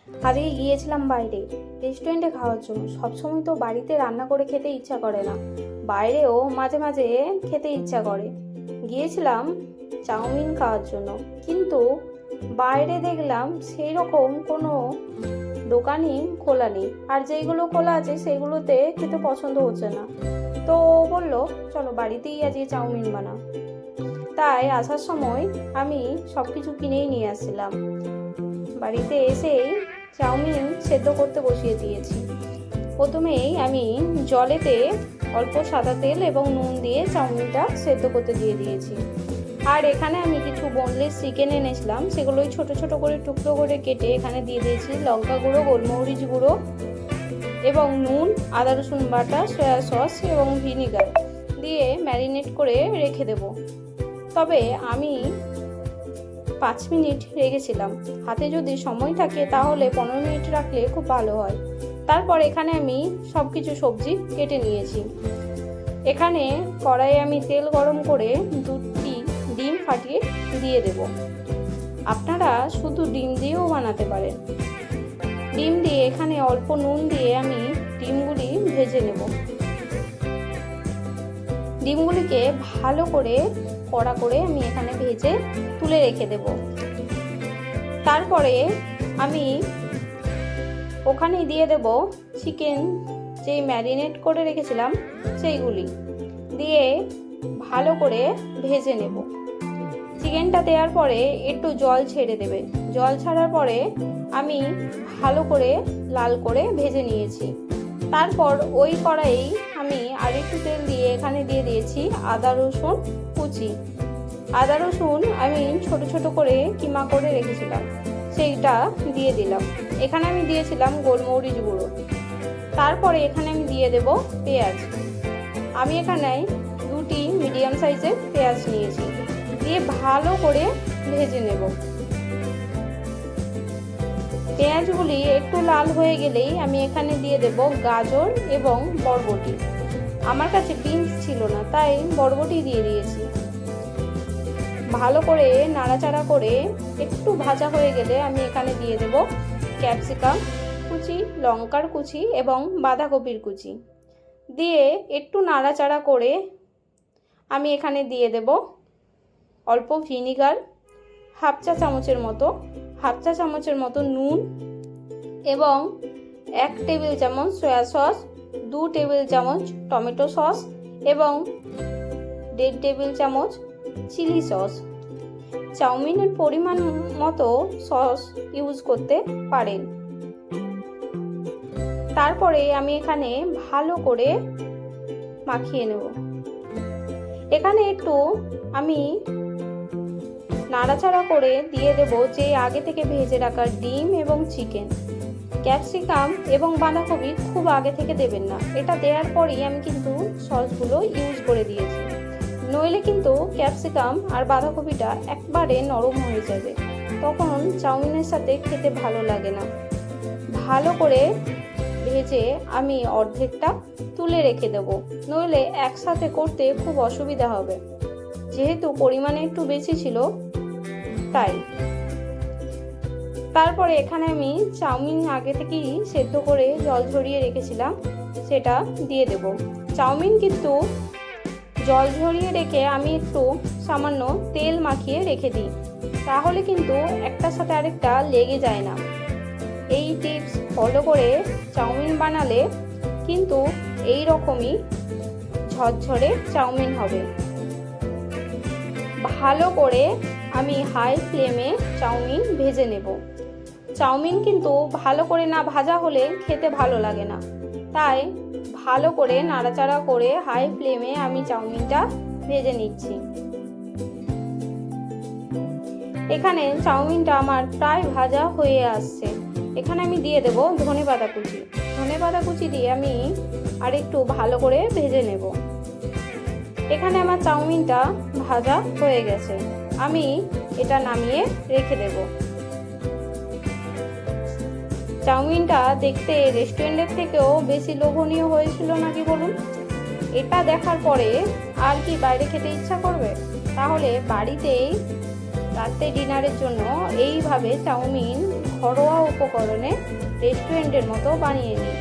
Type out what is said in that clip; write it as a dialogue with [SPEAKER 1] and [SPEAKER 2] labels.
[SPEAKER 1] আজকে গিয়েছিলাম বাইরে রেস্টুরেন্টে খাওয়ার জন্য। সবসময় তো বাড়িতে রান্না করে খেতে ইচ্ছা করে না, বাইরেও মাঝে মাঝে খেতে ইচ্ছা করে। গিয়েছিলাম চাউমিন খাওয়ার জন্য, কিন্তু বাইরে দেখলাম সেই রকম কোনো দোকানই খোলা নেই, আর যেইগুলো খোলা আছে সেগুলোতে খেতে পছন্দ হচ্ছে না। তো ও বললো চলো বাড়িতেই আজকে চাউমিন বানাও। তাই আসার সময় আমি সব কিছু কিনেই নিয়ে আসছিলাম। বাড়িতে এসেই চাউমিন সেদ্ধ করতে বসিয়ে দিয়েছি। প্রথমেই আমি জলেতে অল্প সাদা তেল এবং নুন দিয়ে চাউমিনটা সেদ্ধ করতে দিয়ে দিয়েছি। আর এখানে আমি কিছু বোনলেস চিকেন এনেছিলাম, সেগুলোই ছোট ছোট করে টুকরো করে কেটে এখানে দিয়ে দিয়েছি। লঙ্কা গুঁড়ো, গোলমরিচ গুঁড়ো এবং নুন, আদা রসুন বাটা, সয়া সস এবং ভিনিগার দিয়ে ম্যারিনেট করে রেখে দেব। তবে আমি 5 মিনিট রেখেছিলাম, হাতে যদি সময় থাকে তাহলে 15 মিনিট রাখলে খুব ভালো হয়। তারপর এখানে আমি সব কিছু সবজি কেটে নিয়েছি। এখানে কড়াইয়ে আমি তেল গরম করে 2টি ডিম ফাটিয়ে দিয়ে দেব। আপনারা শুধু ডিম দিয়েও বানাতে পারেন। ডিম দিয়ে এখানে অল্প নুন দিয়ে আমি ডিমগুলি ভেজে নেব। ডিমগুলিকে ভালো করে কড়া করে আমি এখানে ভেজে তুলে রেখে দেব। তারপরে আমি ওখানে দিয়ে দেব চিকেন, যেই ম্যারিনেট করে রেখেছিলাম সেইগুলি দিয়ে ভালো করে ভেজে নেব। চিকেনটা দেওয়ার পরে একটু জল ছেড়ে দেবে। জল ছাড়ার পরে আমি ভালো করে লাল করে ভেজে নিয়েছি। তারপর ওই কড়াই আমি আরেকটু তেল দিয়ে এখানে দিয়ে দিয়েছি আদা রসুন কুচি। আদা রসুন আমি ছোট ছোট করে কিমা করে রেখেছিলাম, সেইটা দিয়ে দিলাম। এখানে আমি দিয়েছিলাম গোলমরিচ গুঁড়ো। তারপরে এখানে আমি দিয়ে দেব পেঁয়াজ। আমি এখানে 2টি মিডিয়াম সাইজের পেঁয়াজ নিয়েছি, দিয়ে ভালো করে ভেজে নেব। পেঁয়াজগুলি একটু লাল হয়ে গেলেই আমি এখানে দিয়ে দেব গাজর এবং বরবটি। আমার কাছে বিনস ছিল না, তাই বরবটি দিয়ে দিয়েছি। ভালো করে নাড়াচাড়া করে একটু ভাজা হয়ে গেলে আমি এখানে দিয়ে দেব ক্যাপসিকাম কুচি, লঙ্কার কুচি এবং বাঁধাকপির কুচি। দিয়ে একটু নাড়াচাড়া করে আমি এখানে দিয়ে দেব অল্প ভিনিগার, হাফ চা চামচের মতো নুন এবং 1 টেবিল চামচ সয়া সস, 2 টেবিল চামচ টমেটো সস এবং 1.5 টেবিল চামচ চিলি সস। চাউমিনের পরিমাণ মতো সস ইউজ করতে পারেন। তারপরে আমি এখানে ভালো করে মাখিয়ে নেব। এখানে একটু আমি নাড়াচাড়া করে দিয়ে দেব যে আগে থেকে ভেজে রাখা ডিম এবং চিকেন। ক্যাপসিকাম এবং বাঁধাকপি খুব আগে থেকে দেবেন না, এটা দেওয়ার পরেই আমি কিন্তু সসগুলো ইউজ করে দিয়েছি। নইলে কিন্তু ক্যাপসিকাম আর বাঁধাকপিটা একবারে নরম হয়ে যাবে, তখন চাউমিনের সাথে খেতে ভালো লাগে না। ভালো করে ভেজে আমি অর্ধেকটা তুলে রেখে দেব, নইলে একসাথে করতে খুব অসুবিধা হবে। যেহেতু পরিমাণে একটু বেশি ছিল তাই। তারপরে এখানে আমি চাউমিন আগে থেকেই সেদ্ধ করে জল ঝরিয়ে রেখেছিলাম, সেটা দিয়ে দেব। চাউমিন কিন্তু জল ঝরিয়ে রেখে আমি একটু সামান্য তেল মাখিয়ে রেখে দিই, তাহলে কিন্তু একটার সাথে আরেকটা লেগে যায় না। এই টিপস ফলো করে চাউমিন বানালে কিন্তু এই রকমই ঝরঝরে চাউমিন হবে। ভালো করে আমি হাই ফ্লেমে চাউমিন ভেজে নেব। চাউমিন কিন্তু ভালো করে না ভাজা হলে খেতে ভালো লাগে না, তাই ভালো করে নাড়াচাড়া করে হাই ফ্লেমে আমি চাউমিনটা ভেজে নিচ্ছি। এখানে চাউমিনটা আমার প্রায় ভাজা হয়ে আসছে। এখানে আমি দিয়ে দেব ধনেপাতা কুচি। ধনেপাতা কুচি দিয়ে আমি আরেকটু ভালো করে ভেজে নেব। এখানে আমার চাউমিনটা ভাজা হয়ে গেছে, আমি এটা নামিয়ে রেখে দেব। চাউমিনটা দেখতে রেস্টুরেন্টের থেকেও বেশি লোভনীয় হয়েছিল নাকি বলুন? এটা দেখার পরে আর কি বাইরে খেতে ইচ্ছা করবে? তাহলে বাড়িতেই রাতে ডিনারের জন্য এইভাবে চাউমিন ঘরোয়া উপকরণে রেস্টুরেন্টের মতো বানিয়ে নিই।